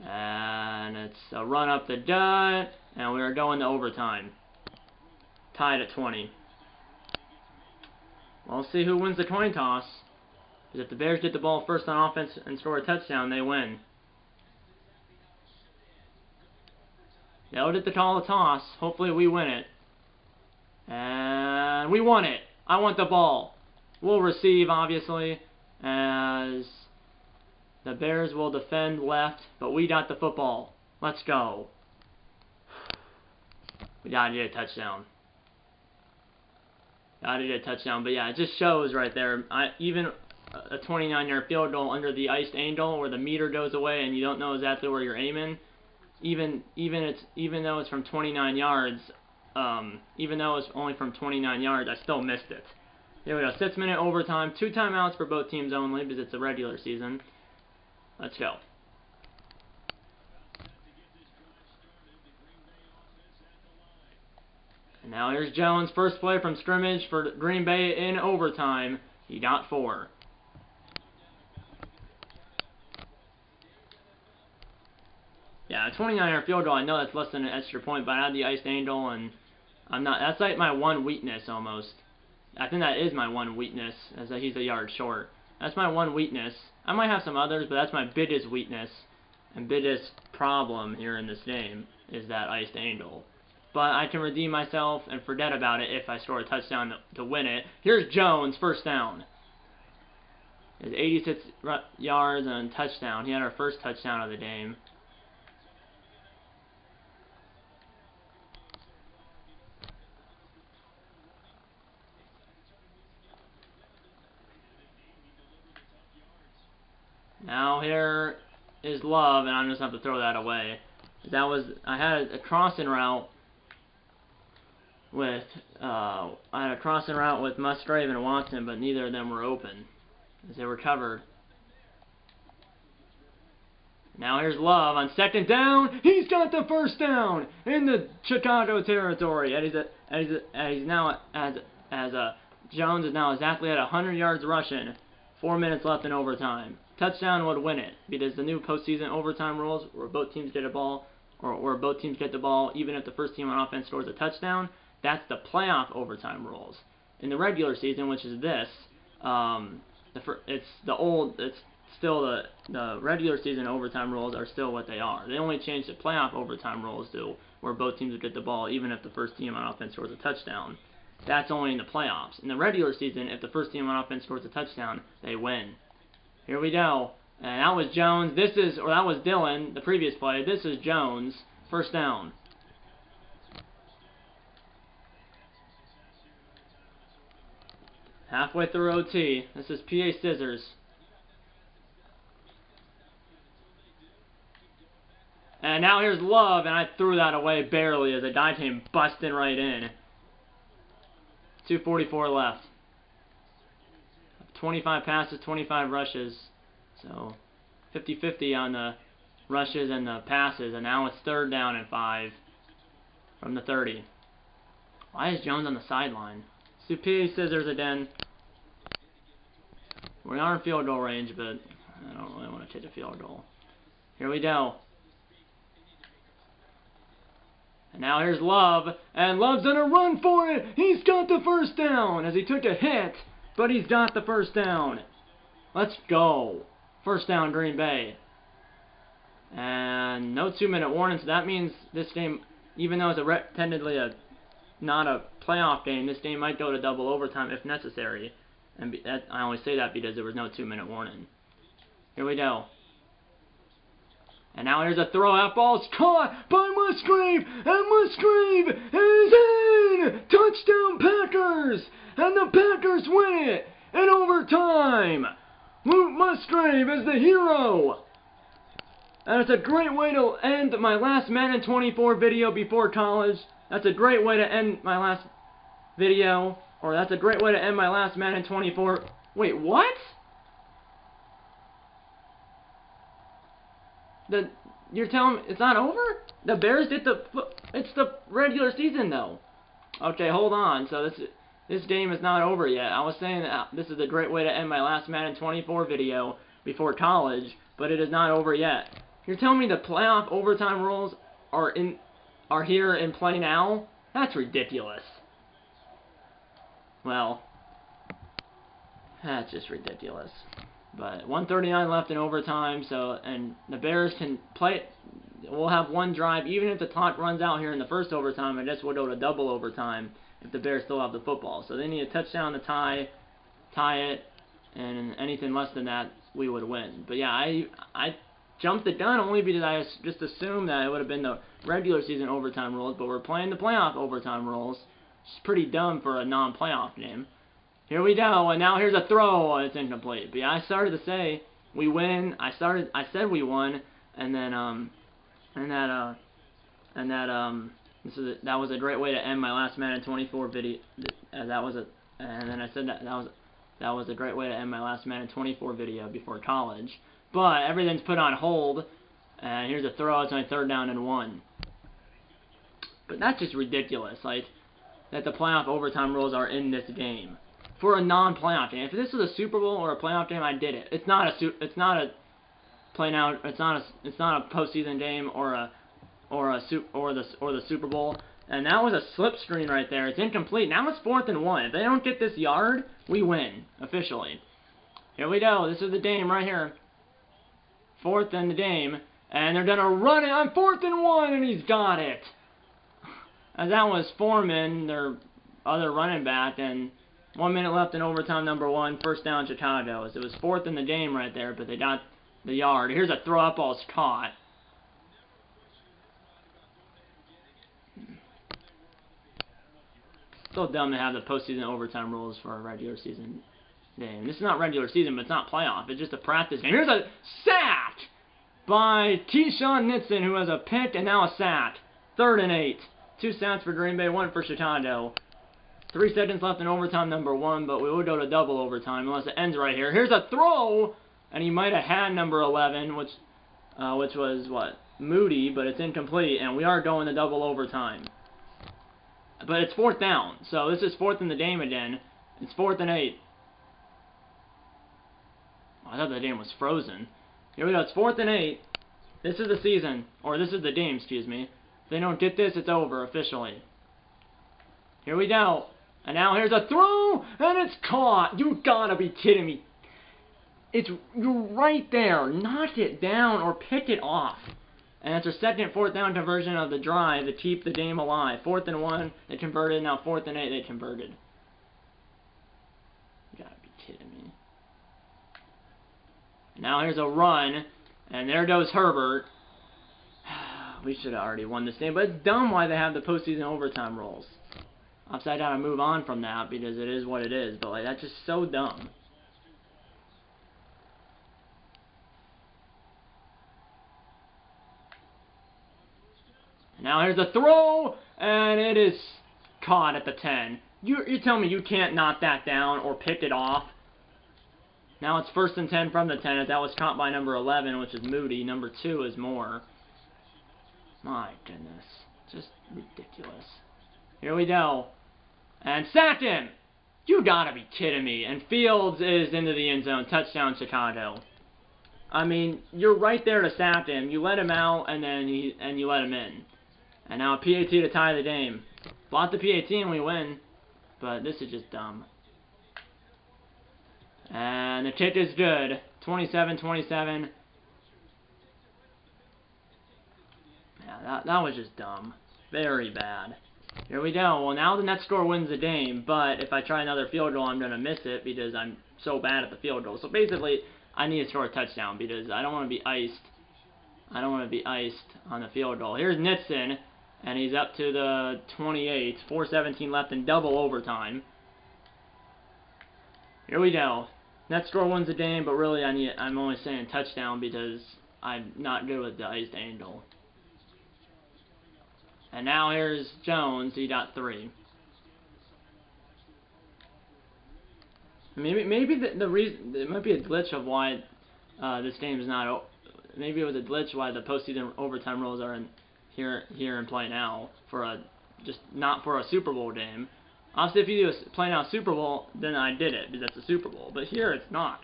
A: And it's a run up the gut, and we are going to overtime. Tied at 20. Well, let's see who wins the coin toss. Because if the Bears get the ball first on offense and score a touchdown, they win. They'll get the call of toss. Hopefully we win it. And we won it. I want the ball. We'll receive, obviously, as the Bears will defend left, but we got the football. Let's go. We gotta get a touchdown. Gotta get a touchdown. But yeah, it just shows right there. Even a 29-yard field goal under the iced angel where the meter goes away and you don't know exactly where you're aiming. Even though it's from 29 yards, even though it's only from 29 yards, I still missed it. Here we go. 6-minute overtime. 2 timeouts for both teams only because it's a regular season. Let's go. And now here's Jones. First play from scrimmage for Green Bay in overtime. He got 4. Yeah, a 29-yard field goal. I know that's less than an extra point, but I had the iced angel, and I'm not. That's like my one weakness almost. I think that is my one weakness, as that he's a yard short. That's my one weakness. I might have some others, but that's my biggest weakness and biggest problem here in this game is that iced angel. But I can redeem myself and forget about it if I score a touchdown to win it. Here's Jones, first down. It's 86 yards and a touchdown. He had our first touchdown of the game. Now here is Love, and I'm just going to have to throw that away. I had a crossing route with Musgrave and Watson, but neither of them were open as they were covered. Now here's Love on 2nd down. He's got the first down in the Chicago territory. Jones is now exactly at 100 yards rushing. 4 minutes left in overtime. Touchdown would win it because the new postseason overtime rules, where both teams get a ball, or where both teams get the ball, even if the first team on offense scores a touchdown. That's the playoff overtime rules. In the regular season, which is this, the regular season overtime rules are still what they are. They only changed the playoff overtime rules to where both teams would get the ball, even if the first team on offense scores a touchdown. That's only in the playoffs. In the regular season, if the first team on offense scores a touchdown, they win. Here we go. And that was Jones. That was Dylan, the previous play. This is Jones. First down. Halfway through OT. This is PA Scissors. And now here's Love, and I threw that away barely as a guy came busting right in. 2:44 left. 25 passes, 25 rushes. So 50-50 on the rushes and the passes, and now it's 3rd down and 5 from the 30. Why is Jones on the sideline? PA Scissors again. We are in field goal range, but I don't really want to take a field goal. Here we go. And now here's Love, and Love's gonna run for it. He's got the first down as he took a hit, but he's got the first down. Let's go. First down, Green Bay. And no 2-minute warning, so that means this game, even though it's technically not a playoff game, this game might go to double overtime if necessary. And I only say that because there was no 2-minute warning. Here we go. And now here's a throw. That ball's caught by Musgrave, and Musgrave is in! Touchdown Packers! And the Packers win it in overtime! Luke Musgrave is the hero! And it's a great way to end my last Madden 24 video before college. That's a great way to end my last video. Or that's a great way to end my last Madden 24... Wait, what? You're telling me it's not over? The Bears did it's the regular season though. Okay, hold on. So this game is not over yet. I was saying that this is a great way to end my last Madden 24 video before college, but it is not over yet. You're telling me the playoff overtime rules are here in play now? That's ridiculous. Well, that's just ridiculous. But 1:39 left in overtime, and the Bears can play. We'll have one drive, even if the clock runs out here in the first overtime. I guess we'll go to double overtime if the Bears still have the football. So they need a touchdown to tie it, and anything less than that, we would win. But yeah, I jumped the gun only because I just assumed that it would have been the regular season overtime rules, but we're playing the playoff overtime rules. It's pretty dumb for a non-playoff game. Here we go, and now here's a throw. It's incomplete. But yeah, I started to say we win. I said we won, and then that was a great way to end my last Madden 24 video. That was And then I said that was a great way to end my last Madden 24 video before college. But everything's put on hold, and here's a throw. It's only 3rd down and 1. But that's just ridiculous, like, that the playoff overtime rules are in this game for a non-playoff game. If this was a Super Bowl or a playoff game, I did it. It's not a postseason game or the Super Bowl. And that was a slip screen right there. It's incomplete. Now it's 4th and 1. If they don't get this yard, we win officially. Here we go. This is the Dame right here. 4th and the Dame, and they're gonna run it on 4th and 1, and he's got it. As that was Foreman, their other running back, and 1 minute left in overtime number 1, 1st down Chicago. It was 4th and the Dame right there, but they got the yard. Here's a throw up, ball's caught. So dumb to have the postseason overtime rules for a regular season game. This is not regular season, but it's not playoff. It's just a practice game. Here's a sack by Keyshawn Nixon, who has a pick and now a sack. 3rd and 8. 2 sacks for Green Bay, 1 for Chicago. 3 seconds left in overtime number 1, but we will go to double overtime unless it ends right here. Here's a throw, and he might have had number 11, which was, what, Moody, but it's incomplete, and we are going to double overtime. But it's 4th down, so this is 4th and the Dame again. It's 4th and 8. I thought the Dame was frozen. Here we go, it's 4th and 8. This is the season, or this is the Dame, excuse me. If they don't get this, it's over, officially. Here we go. And now here's a throw, and it's caught. You gotta be kidding me. You're right there. Knock it down or pick it off. And it's a second 4th down conversion of the drive to keep the Dame alive. 4th and 1, they converted. Now 4th and 8, they converted. You gotta be kidding me. Now here's a run, and there goes Herbert. We should have already won this game, but it's dumb why they have the postseason overtime rules. Obviously, I gotta move on from that because it is what it is, but like that's just so dumb. Now here's a throw, and it is caught at the 10. You tell me you can't knock that down or pick it off. Now it's 1st and 10 from the 10, as that was caught by number 11, which is Moody. Number 2 is Moore. My goodness. Just ridiculous. Here we go. And sacked him! You gotta be kidding me. And Fields is into the end zone. Touchdown, Chicago. I mean, you're right there to sack him. You let him out, and then you let him in. And now a PAT to tie the game. Block the PAT and we win. But this is just dumb. And the kick is good. 27-27. Yeah, that was just dumb. Very bad. Here we go. Well, now the net score wins the game, but if I try another field goal, I'm going to miss it because I'm so bad at the field goal. So basically, I need to score a touchdown because I don't want to be iced. I don't want to be iced on the field goal. Here's Nixon, and he's up to the 28. 4:17 left in double overtime. Here we go. Net score wins the game, but really I'm only saying touchdown because I'm not good with the iced angle. And now here's Jones. He got 3. Maybe the reason it might be a glitch of why this game is not. Maybe it was a glitch why the postseason overtime rules are in here in play now for just not for a Super Bowl game. Obviously, if you do play now Super Bowl, then I did it because that's a Super Bowl. But here it's not.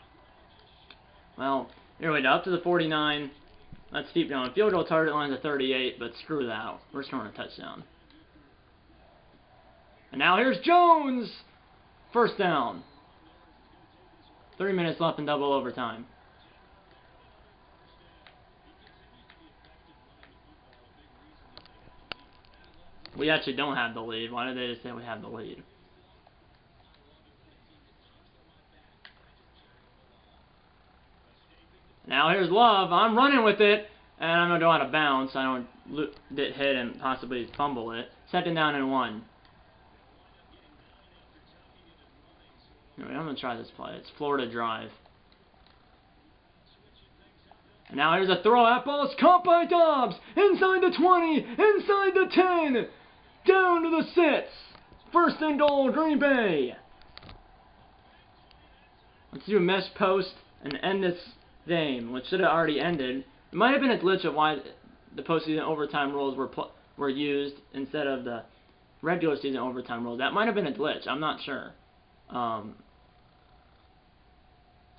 A: Well, here we go, up to the 49. Let's keep going. Field goal target line's at 38, but screw that. We're scoring a touchdown. And now here's Jones! 1st down. 3 minutes left in double overtime. We actually don't have the lead. Why did they just say we have the lead? Now here's Love. I'm running with it, and I'm going to go out of bounds so I don't get hit and possibly fumble it. 2nd down and 1. Anyway, I'm going to try this play. It's Florida drive. And now here's a throw. That ball is caught by Dobbs. Inside the 20. Inside the 10. Down to the 6. 1st and goal, Green Bay. Let's do a mesh post and end this game, which should have already ended. It might have been a glitch of why the postseason overtime rules were used instead of the regular season overtime rules. That might have been a glitch. I'm not sure. But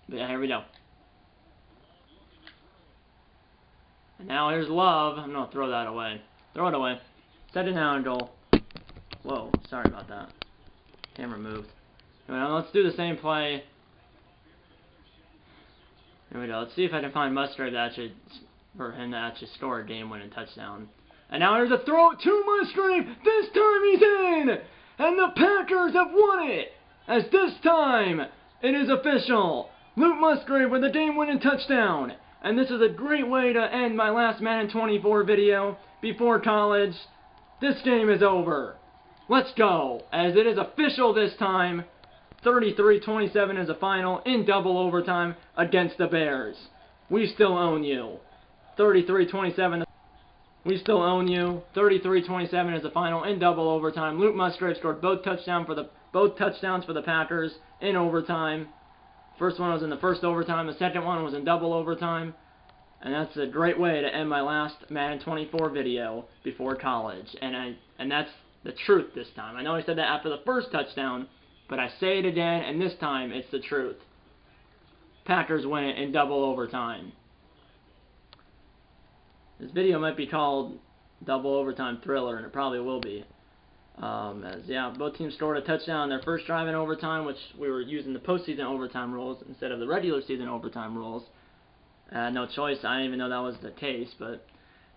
A: yeah, here we go. And now here's Love. I'm going to throw that away. Throw it away. Set it down, Joel. Whoa, sorry about that. Camera moved. Now let's do the same play. Here we go. Let's see if I can find Musgrave for him to actually score a game-winning touchdown. And now here's a throw to Musgrave. This time he's in! And the Packers have won it! As this time, it is official. Luke Musgrave with a game-winning touchdown. And this is a great way to end my last Madden 24 video before college. This game is over. Let's go, as it is official this time. 33-27 is the final in double overtime against the Bears. We still own you. 33-27. We still own you. 33-27 is the final in double overtime. Luke Musgrave scored both touchdowns for the Packers in overtime. First one was in the first overtime. The second one was in double overtime. And that's a great way to end my last Madden 24 video before college. And that's the truth this time. I know I said that after the first touchdown, but I say it again, and this time it's the truth. Packers win it in double overtime. This video might be called Double Overtime Thriller, and it probably will be. Both teams scored a touchdown on their first drive in overtime, which we were using the postseason overtime rules instead of the regular season overtime rules. No choice. I didn't even know that was the case, but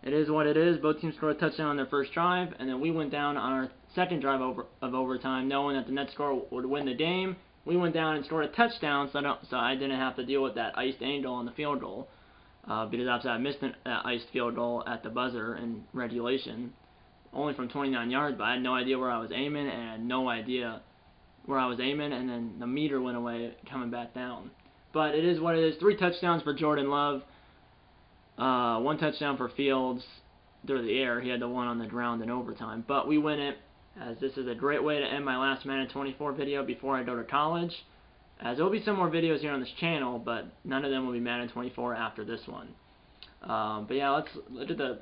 A: it is what it is. Both teams scored a touchdown on their first drive, and then we went down on our second drive of overtime, knowing that the net score would win the game. We went down and scored a touchdown, so I didn't have to deal with that iced angel on the field goal, because obviously I missed that iced field goal at the buzzer in regulation, only from 29 yards, but I had no idea where I was aiming, and I had no idea where I was aiming, and then the meter went away coming back down. But it is what it is. 3 touchdowns for Jordan Love, 1 touchdown for Fields through the air. He had the one on the ground in overtime. But we win it, as this is a great way to end my last Madden 24 video before I go to college. As there will be some more videos here on this channel, but none of them will be Madden 24 after this one. But yeah, let's look at the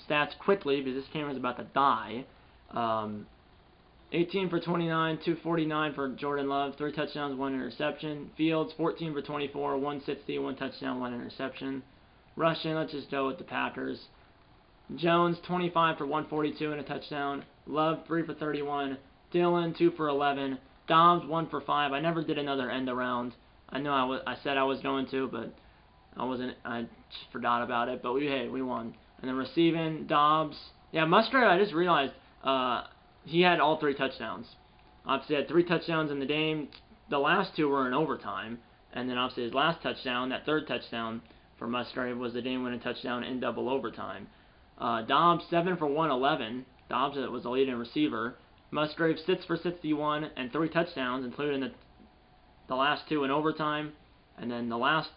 A: stats quickly, because this camera's about to die. 18 for 29, 249 for Jordan Love, 3 touchdowns, 1 interception. Fields, 14 for 24, 160, 1 touchdown, 1 interception. Rushing, let's just go with the Packers. Jones, 25 for 142 and a touchdown. Love, 3 for 31. Dillon, 2 for 11. Dobbs, 1 for 5. I never did another end around. I know I said I was going to, but I just forgot about it. But we won. And then receiving, Dobbs. Yeah, Musgrave, I just realized, he had all 3 touchdowns. Obviously, he had 3 touchdowns in the game. The last 2 were in overtime. And then, obviously, his last touchdown, that 3rd touchdown for Musgrave, was the game-winning touchdown in double overtime. Dobbs, 7 for 111. Dobbs was the leading receiver. Musgrave, 6 for 61 and 3 touchdowns, including the last 2 in overtime. And then the last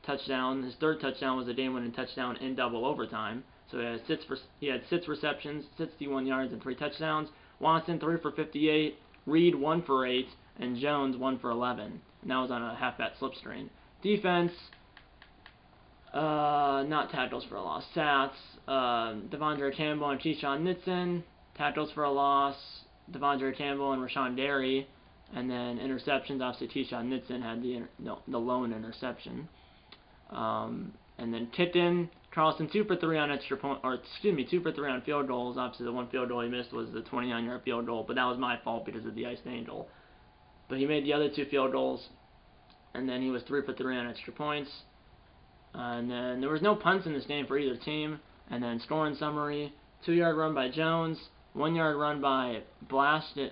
A: touchdown, his 3rd touchdown, was the game-winning touchdown in double overtime. So he had 6 receptions, 61 yards, and 3 touchdowns. Watson, 3 for 58. Reed, 1 for 8. And Jones, 1 for 11. And that was on a halfback slip screen. Defense, not tackles for a loss. Sats, Devondre Campbell and Keyshawn Nixon. Tackles for a loss, Devondre Campbell and Rashawn Gary. And then interceptions, obviously Keyshawn Nixon had the lone interception. And then Kitten, Carlson, 2 for 3 on 2 for 3 on field goals. Obviously, the one field goal he missed was the 29-yard field goal, but that was my fault because of the iced angel. But he made the other 2 field goals, and then he was 3 for 3 on extra points. And then there was no punts in this game for either team. And then scoring summary: 2-yard run by Jones, 1-yard run by Blastin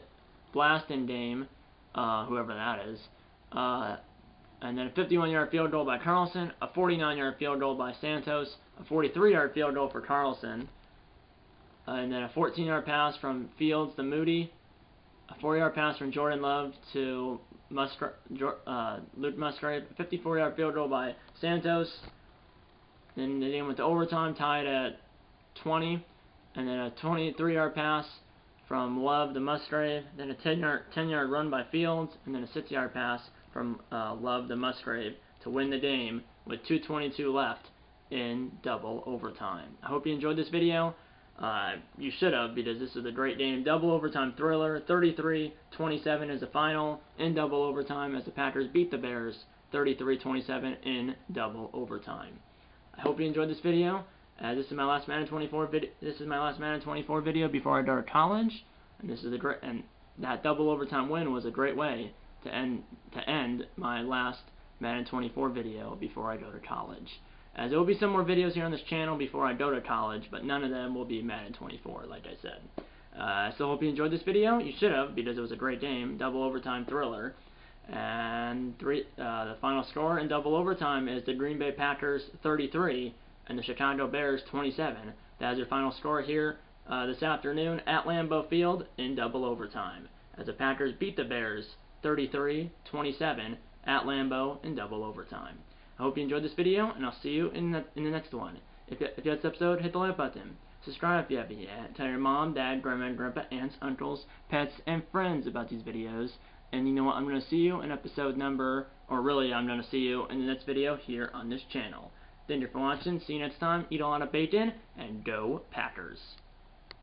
A: Dame, whoever that is. And then a 51-yard field goal by Carlson, a 49-yard field goal by Santos, a 43-yard field goal for Carlson, and then a 14-yard pass from Fields to Moody, a 4-yard pass from Jordan Love to Luke Musgrave, a 54-yard field goal by Santos. Then the game went to overtime, tied at 20, and then a 23-yard pass from Love to Musgrave, then a 10-yard run by Fields, and then a 6-yard pass from Love to Musgrave to win the game with 2:22 left in double overtime. I hope you enjoyed this video. You should have, because this is a great game. Double overtime thriller. 33-27 is the final in double overtime as the Packers beat the Bears 33-27 in double overtime. I hope you enjoyed this video. This is my last Madden 24 video. This is my last Madden 24 video before I go to college, and that double overtime win was a great way to end my last Madden 24 video before I go to college. As there will be some more videos here on this channel before I go to college, but none of them will be Madden 24, like I said. I still hope you enjoyed this video. You should have, because it was a great game, double overtime thriller. And the final score in double overtime is the Green Bay Packers 33 and the Chicago Bears 27. That is your final score here this afternoon at Lambeau Field in double overtime, as the Packers beat the Bears 33-27 at Lambeau in double overtime. I hope you enjoyed this video, and I'll see you in the next one. If you like this episode, hit the like button. Subscribe if you haven't yet. Tell your mom, dad, grandma, grandpa, aunts, uncles, pets, and friends about these videos. And you know what? I'm going to see you in episode number, or really, I'm going to see you in the next video here on this channel. Thank you for watching. See you next time. Eat a lot of bacon, and go Packers.